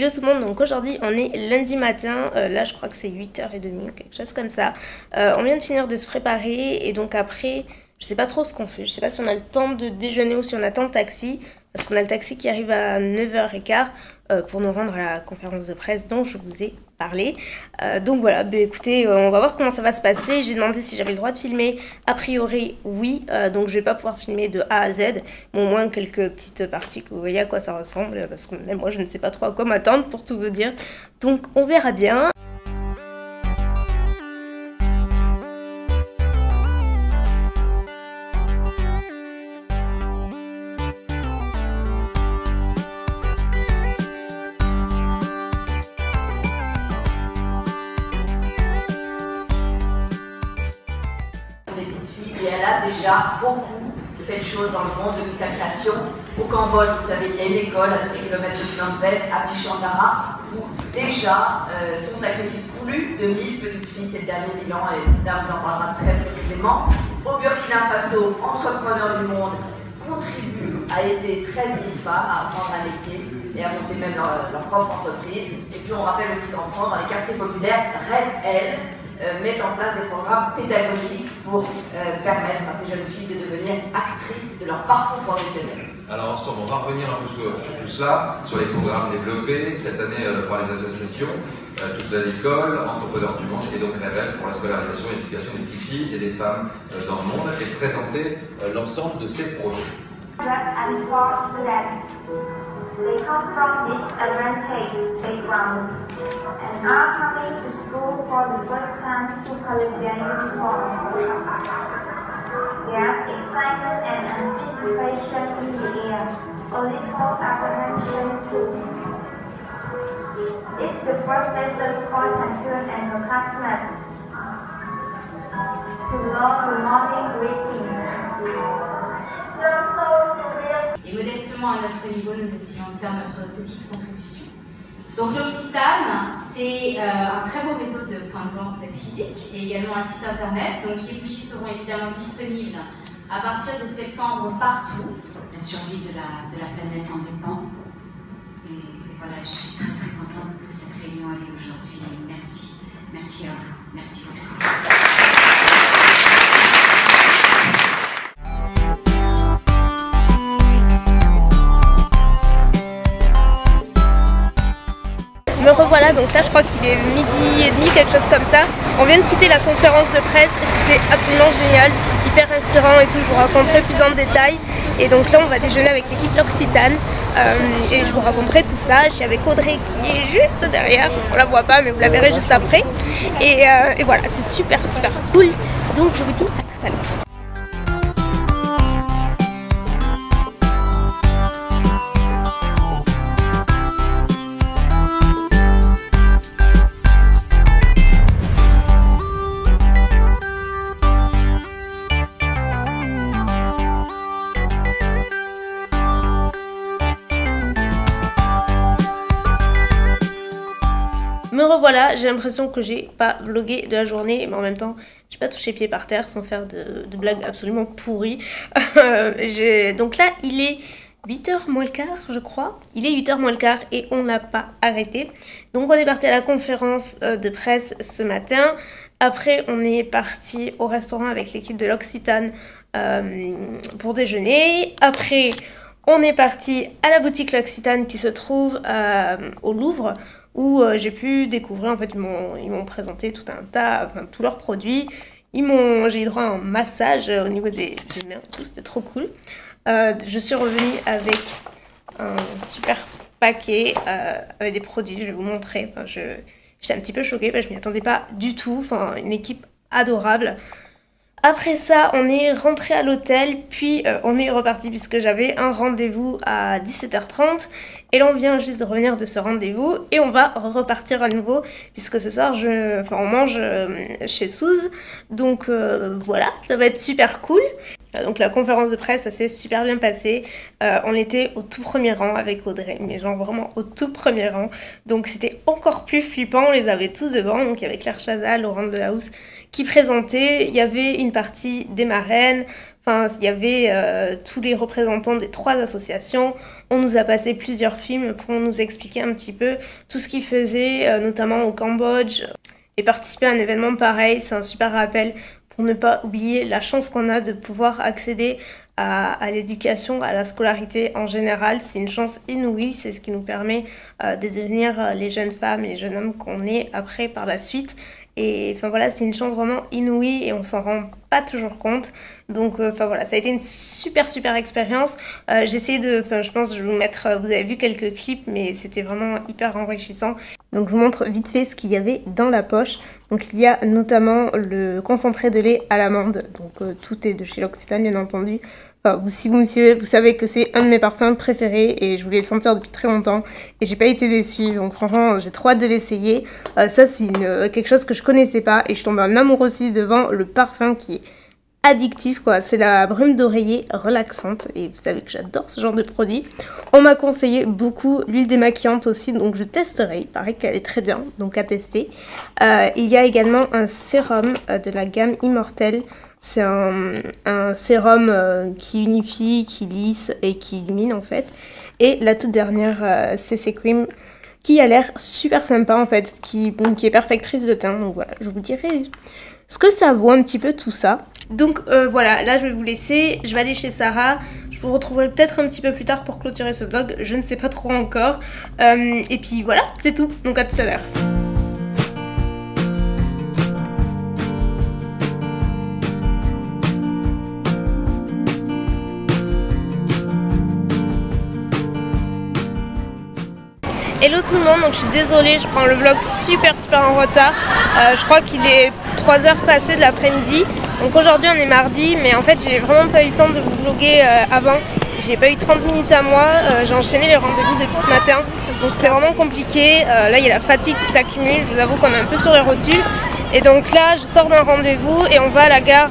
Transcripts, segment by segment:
Hello tout le monde, donc aujourd'hui on est lundi matin, là je crois que c'est 8h30 ou quelque chose comme ça. On vient de finir de se préparer et donc après, je sais pas trop ce qu'on fait, je sais pas si on a le temps de déjeuner ou si on attend le taxi, parce qu'on a le taxi qui arrive à 9h15 pour nous rendre à la conférence de presse dont je vous ai parlé. Donc voilà, bah écoutez, on va voir comment ça va se passer. J'ai demandé si j'avais le droit de filmer, a priori oui, donc je vais pas pouvoir filmer de A à Z, mais au moins quelques petites parties que vous voyez à quoi ça ressemble, parce que même moi je ne sais pas trop à quoi m'attendre pour tout vous dire, donc on verra bien. Et elle a déjà beaucoup fait de choses dans le monde depuis sa création. Au Cambodge, vous savez, il y a une école à 2 km de Phnom Penh, à Bichandara, où déjà sont accueillies plus de 1000 petites filles ces derniers 1000 ans, et Tina vous en parlera très précisément. Au Burkina Faso, Entrepreneurs du Monde contribuent à aider 13 000 femmes à apprendre un métier et à monter même leur propre entreprise. Et puis on rappelle aussi qu'en France, dans les quartiers populaires, Rêve Elle mettent en place des programmes pédagogiques pour permettre à ces jeunes filles de devenir actrices de leur parcours professionnel. Alors ensemble, on va revenir un peu sur tout cela, sur les programmes développés cette année par les associations, toutes à l'école, Entrepreneurs du Monde et donc Révèle pour la scolarisation et l'éducation des petites filles et des femmes dans le monde et présenter l'ensemble de ces projets. They come from disadvantaged backgrounds and are coming to school for the first time to collect their uniforms. There's excitement and anticipation in the air, a little apprehension too. It's the first lesson for Tankyun and her classmates to learn the morning greeting. Et modestement à notre niveau, nous essayons de faire notre petite contribution. Donc l'Occitane, c'est un très beau réseau de points de vente physiques et également un site internet. Donc les bougies seront évidemment disponibles à partir de septembre partout. La survie de la planète en dépend. Et voilà, je suis très très contente que cette réunion ait lieu aujourd'hui. Merci. Merci à vous. Merci beaucoup. Me revoilà, donc là je crois qu'il est 12h30, quelque chose comme ça. On vient de quitter la conférence de presse et c'était absolument génial, hyper inspirant et tout, je vous raconterai plus en détail. Et donc là on va déjeuner avec l'équipe L'Occitane et je vous raconterai tout ça. Je suis avec Audrey qui est juste derrière, on la voit pas mais vous la verrez juste après. Et voilà, c'est super cool, donc je vous dis à tout à l'heure. Me revoilà, j'ai l'impression que j'ai pas vlogué de la journée, mais en même temps, j'ai pas touché pied par terre sans faire de blagues absolument pourries. Donc là, il est 8h moins le quart, je crois. Il est 8h moins le quart et on n'a pas arrêté. Donc on est parti à la conférence de presse ce matin. Après, on est parti au restaurant avec l'équipe de L'Occitane pour déjeuner. Après, on est parti à la boutique L'Occitane qui se trouve au Louvre, où j'ai pu découvrir, en fait ils m'ont présenté tout un tas, enfin tous leurs produits. J'ai eu droit à un massage au niveau des mains, c'était trop cool. Je suis revenue avec un super paquet avec des produits, je vais vous montrer. Enfin, j'étais un petit peu choquée, je m'y attendais pas du tout, enfin une équipe adorable. Après ça, on est rentré à l'hôtel, puis on est reparti puisque j'avais un rendez-vous à 17h30. Et là, on vient juste de revenir de ce rendez-vous et on va repartir à nouveau puisque ce soir, on mange chez Suze. Donc voilà, ça va être super cool. Donc la conférence de presse, ça s'est super bien passé. On était au tout premier rang avec Audrey, mais genre vraiment au tout premier rang. Donc c'était encore plus flippant, on les avait tous devant. Donc il y avait Claire Chazal, Laurent Dehouse qui présentaient. Il y avait une partie des marraines, Enfin, il y avait tous les représentants des 3 associations. On nous a passé plusieurs films pour nous expliquer un petit peu tout ce qu'ils faisaient, notamment au Cambodge. Et participer à un événement pareil, c'est un super rappel pour ne pas oublier la chance qu'on a de pouvoir accéder à l'éducation, à la scolarité en général. C'est une chance inouïe, c'est ce qui nous permet de devenir les jeunes femmes et les jeunes hommes qu'on est après par la suite. Et enfin voilà, c'est une chance vraiment inouïe et on s'en rend pas toujours compte. Donc enfin voilà, ça a été une super expérience. J'ai essayé de, enfin je pense que je vais vous mettre, vous avez vu quelques clips, mais c'était vraiment hyper enrichissant. Donc je vous montre vite fait ce qu'il y avait dans la poche. Donc il y a notamment le concentré de lait à l'amande. Donc tout est de chez L'Occitane bien entendu. Enfin, si vous me suivez, vous savez que c'est un de mes parfums préférés et je voulais le sentir depuis très longtemps et j'ai pas été déçue, donc franchement j'ai trop hâte de l'essayer. Ça c'est quelque chose que je connaissais pas et je tombe en amour aussi devant le parfum qui est addictif quoi. C'est la brume d'oreiller relaxante et vous savez que j'adore ce genre de produit. On m'a conseillé beaucoup l'huile démaquillante aussi, donc je testerai, il paraît qu'elle est très bien, donc à tester. Il y a également un sérum de la gamme Immortelle. C'est un sérum qui unifie, qui lisse et qui illumine en fait. Et la toute dernière CC Cream qui a l'air super sympa en fait, qui est perfectrice de teint. Donc voilà, je vous dirai ce que ça vaut un petit peu tout ça. Donc voilà, là je vais vous laisser, je vais aller chez Sarah. Je vous retrouverai peut-être un petit peu plus tard pour clôturer ce vlog, je ne sais pas trop encore. Et puis voilà, c'est tout, donc à tout à l'heure. Hello tout le monde, donc je suis désolée, je prends le vlog super en retard. Je crois qu'il est 3h passées de l'après-midi. Donc aujourd'hui on est mardi, mais en fait j'ai vraiment pas eu le temps de vous vlogger avant. J'ai pas eu 30 minutes à moi, j'ai enchaîné les rendez-vous depuis ce matin. Donc c'était vraiment compliqué. Là il y a la fatigue qui s'accumule, je vous avoue qu'on est un peu sur les rotules. Et donc là je sors d'un rendez-vous et on va à la gare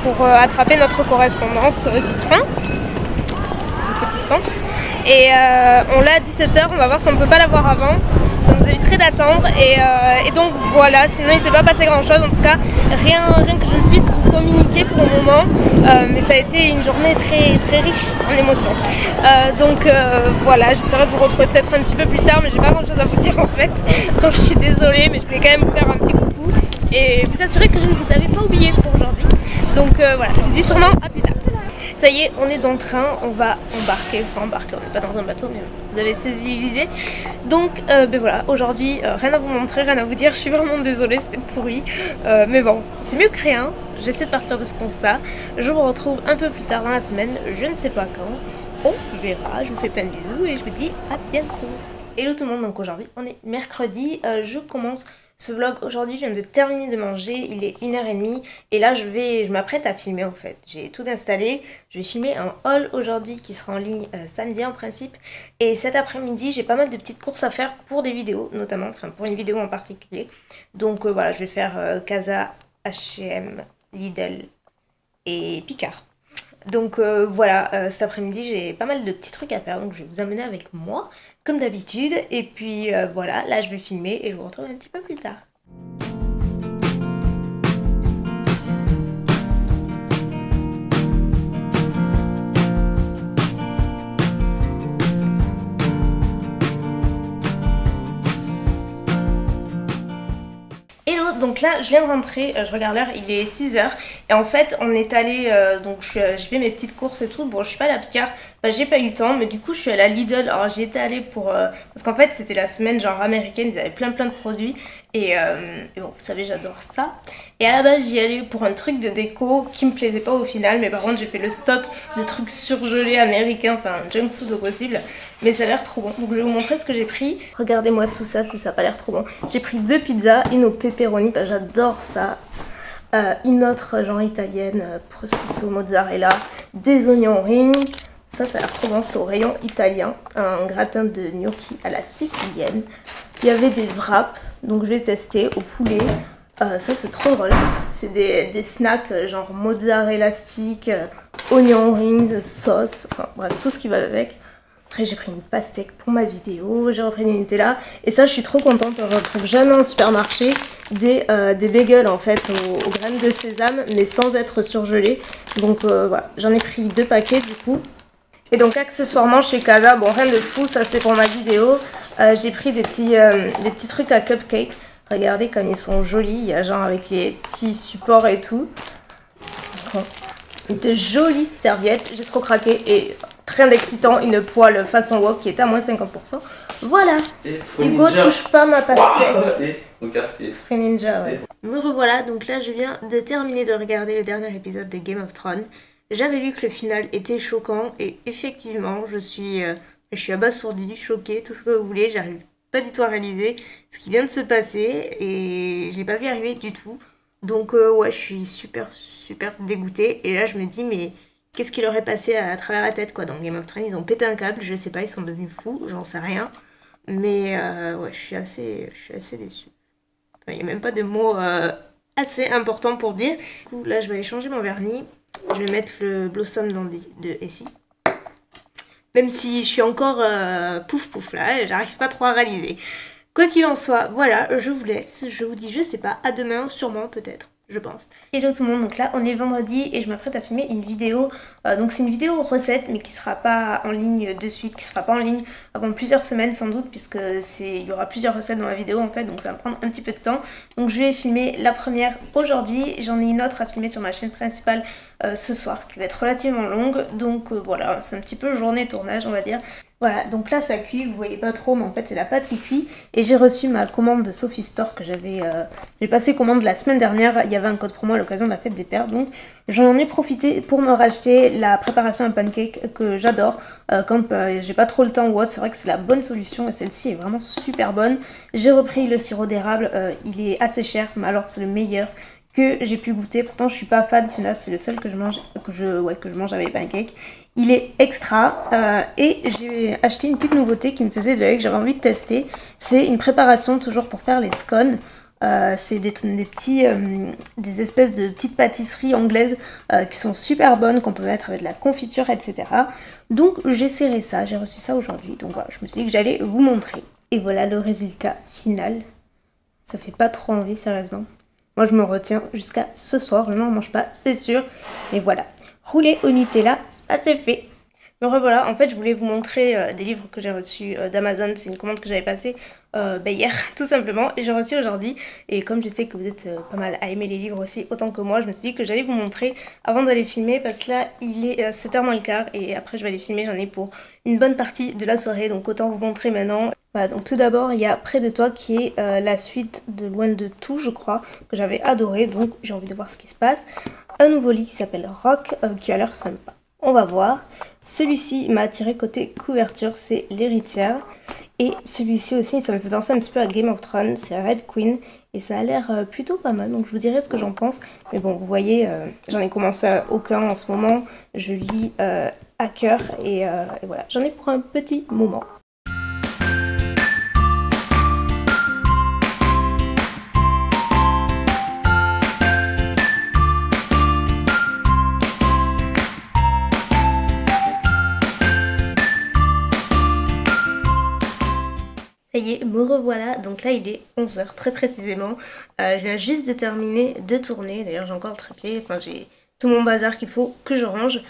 pour attraper notre correspondance du train. Une petite pente. Et on l'a à 17h, on va voir si on ne peut pas l'avoir avant. Ça nous éviterait d'attendre. Et donc voilà, sinon il ne s'est pas passé grand chose. En tout cas, rien que je ne puisse vous communiquer pour le moment. Mais ça a été une journée très riche en émotions. Donc voilà, j'essaierai de vous retrouver peut-être un petit peu plus tard, mais j'ai pas grand chose à vous dire en fait. Donc je suis désolée, mais je voulais quand même vous faire un petit coucou. Et vous assurer que je ne vous avais pas oublié pour aujourd'hui. Donc voilà, je vous dis sûrement à plus tard. Ça y est, on est dans le train, on va embarquer, on n'est pas dans un bateau, mais vous avez saisi l'idée. Donc, ben voilà, aujourd'hui, rien à vous montrer, rien à vous dire, je suis vraiment désolée, c'était pourri. Mais bon, c'est mieux que rien, j'essaie de partir de ce constat. Je vous retrouve un peu plus tard dans la semaine, je ne sais pas quand, on verra, je vous fais plein de bisous et je vous dis à bientôt. Hello tout le monde, donc aujourd'hui, on est mercredi, je commence ce vlog aujourd'hui, je viens de terminer de manger, il est 1h30 et là je m'apprête à filmer en fait. J'ai tout installé, je vais filmer un haul aujourd'hui qui sera en ligne samedi en principe. Et cet après-midi, j'ai pas mal de petites courses à faire pour des vidéos notamment, enfin pour une vidéo en particulier. Donc voilà, je vais faire Casa, H&M, Lidl et Picard. Donc voilà, cet après-midi j'ai pas mal de petits trucs à faire, donc je vais vous amener avec moi comme d'habitude. Et puis voilà, là je vais filmer et je vous retrouve un petit peu plus tard. Hello, donc là je viens de rentrer, je regarde l'heure, il est 6h et en fait on est allé, donc j'ai fait mes petites courses et tout. Bon, je suis pas allée à Picard, bah, j'ai pas eu le temps, mais du coup je suis allée à Lidl. Alors j'y étais allée pour, parce qu'en fait c'était la semaine genre américaine, ils avaient plein de produits et bon, vous savez j'adore ça. Et à la base j'y allais pour un truc de déco qui me plaisait pas au final, mais par contre j'ai fait le stock de trucs surgelés américains, enfin junk food au possible, mais ça a l'air trop bon. Donc je vais vous montrer ce que j'ai pris. Regardez-moi tout ça, si ça a pas l'air trop bon. J'ai pris 2 pizzas, une au pepperoni, bah, j'adore ça. Une autre genre italienne, prosciutto mozzarella, des oignons rings. Ça a l'air trop bon, c'est au rayon italien. Un gratin de gnocchi à la sicilienne. Il y avait des wraps, donc je vais tester au poulet. Ça c'est trop drôle. C'est des snacks genre mozzarella stick, oignons rings, sauce, enfin bref, tout ce qui va avec. Après j'ai pris une pastèque pour ma vidéo, j'ai repris une Nutella. Et ça je suis trop contente, on ne retrouve jamais en supermarché. des bagels en fait aux graines de sésame mais sans être surgelés. Donc voilà, j'en ai pris 2 paquets du coup. Et donc accessoirement chez Casa, bon rien de fou, ça c'est pour ma vidéo, j'ai pris des petits trucs à cupcake. Regardez comme ils sont jolis, il y a genre avec les petits supports et tout. Bon. De jolies serviettes, j'ai trop craqué et rien d'excitant, une poêle façon wok qui est à moins de 50%. Voilà. Hugo, touche pas ma pastèque. Free Ninja, ouais. Me revoilà, donc là je viens de terminer de regarder le dernier épisode de Game of Thrones. J'avais lu que le final était choquant et effectivement je suis abasourdie, choquée, tout ce que vous voulez, j'arrive pas du tout à réaliser ce qui vient de se passer et je l'ai pas vu arriver du tout. Donc ouais, je suis super dégoûtée et là je me dis mais qu'est-ce qui leur est passé à travers la tête quoi. Dans Game of Thrones ils ont pété un câble, je sais pas, ils sont devenus fous, j'en sais rien. Mais ouais, je suis assez déçue. Enfin, il n'y a même pas de mots assez importants pour dire. Du coup là je vais aller changer mon vernis. Je vais mettre le Blossom Dandy de Essie. Même si je suis encore pouf là, j'arrive pas trop à réaliser. Quoi qu'il en soit, voilà, je vous laisse. Je vous dis, je sais pas, à demain, sûrement, peut-être, je pense. Hello tout le monde, donc là on est vendredi et je m'apprête à filmer une vidéo. Donc c'est une vidéo recette mais qui sera pas en ligne de suite, qui sera pas en ligne avant plusieurs semaines sans doute, puisque il y aura plusieurs recettes dans la vidéo en fait, donc ça va me prendre un petit peu de temps. Donc je vais filmer la première aujourd'hui, j'en ai une autre à filmer sur ma chaîne principale ce soir qui va être relativement longue. Donc voilà, c'est un petit peu journée tournage on va dire. Voilà, donc là ça cuit, vous voyez pas trop, mais en fait c'est la pâte qui cuit. Et j'ai reçu ma commande de Sophie Store que j'ai passé commande la semaine dernière. Il y avait un code promo à l'occasion de la fête des pères, donc j'en ai profité pour me racheter la préparation à pancake que j'adore. Quand j'ai pas trop le temps ou autre, c'est vrai que c'est la bonne solution et celle-ci est vraiment super bonne. J'ai repris le sirop d'érable, il est assez cher, mais alors c'est le meilleur que j'ai pu goûter. Pourtant je suis pas fan, celui-là c'est le seul que je mange avec les pancakes. Il est extra et j'ai acheté une petite nouveauté qui me faisait que j'avais envie de tester. C'est une préparation toujours pour faire les scones. C'est des espèces de petites pâtisseries anglaises qui sont super bonnes, qu'on peut mettre avec de la confiture, etc. Donc j'essaierai ça, j'ai reçu ça aujourd'hui. Donc voilà, je me suis dit que j'allais vous montrer. Et voilà le résultat final. Ça fait pas trop envie, sérieusement. Moi je me retiens jusqu'à ce soir, je n'en mange pas, c'est sûr. Mais voilà. Rouler au Nutella, ça c'est fait. Me revoilà, en fait je voulais vous montrer des livres que j'ai reçus d'Amazon. C'est une commande que j'avais passée hier tout simplement et j'ai reçu aujourd'hui. Et comme je sais que vous êtes pas mal à aimer les livres aussi autant que moi, je me suis dit que j'allais vous montrer avant d'aller filmer, parce que là il est 7h moins le quart et après je vais aller filmer, j'en ai pour une bonne partie de la soirée, donc autant vous montrer maintenant. Voilà, donc tout d'abord il y a Près de toi qui est la suite de Loin de tout je crois, que j'avais adoré, donc j'ai envie de voir ce qui se passe. Un nouveau livre qui s'appelle Rock, qui a l'air sympa. On va voir. Celui-ci m'a attiré côté couverture, c'est L'Héritière. Et celui-ci aussi, ça me fait penser un petit peu à Game of Thrones, c'est Red Queen. Et ça a l'air plutôt pas mal, donc je vous dirai ce que j'en pense. Mais bon, vous voyez, j'en ai commencé aucun en ce moment. Je lis à cœur et voilà, j'en ai pour un petit moment. Ça y est, me revoilà, donc là il est 11h très précisément, je viens juste de terminer de tourner, d'ailleurs j'ai encore le trépied, enfin j'ai tout mon bazar qu'il faut que je range,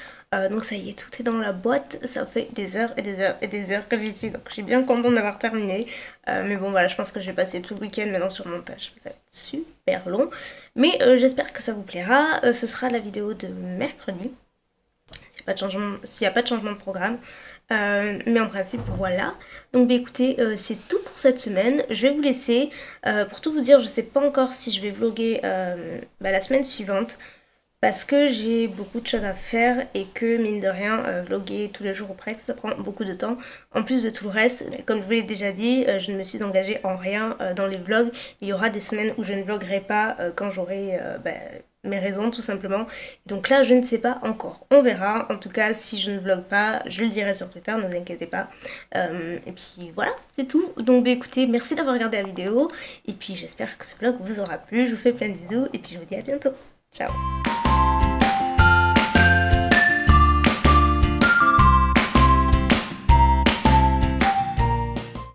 donc ça y est, tout est dans la boîte, ça fait des heures et des heures et des heures que j'y suis, donc je suis bien contente d'avoir terminé, mais bon voilà, je pense que je vais passer tout le week-end maintenant sur le montage, ça va être super long, mais j'espère que ça vous plaira, ce sera la vidéo de mercredi. S'il n'y a pas de changement de programme, mais en principe voilà. Donc bah, écoutez, c'est tout pour cette semaine. Je vais vous laisser. Pour tout vous dire, je sais pas encore si je vais vlogger la semaine suivante, parce que j'ai beaucoup de choses à faire et que mine de rien vlogger tous les jours ou presque ça prend beaucoup de temps. En plus de tout le reste, comme je vous l'ai déjà dit, je ne me suis engagée en rien dans les vlogs. Il y aura des semaines où je ne vloggerai pas quand j'aurai mes raisons tout simplement. Donc là je ne sais pas encore, on verra. En tout cas si je ne vlog pas, je le dirai sur Twitter, ne vous inquiétez pas. Et puis voilà, c'est tout. Donc bah, écoutez, merci d'avoir regardé la vidéo et puis j'espère que ce vlog vous aura plu. Je vous fais plein de bisous et puis je vous dis à bientôt. Ciao.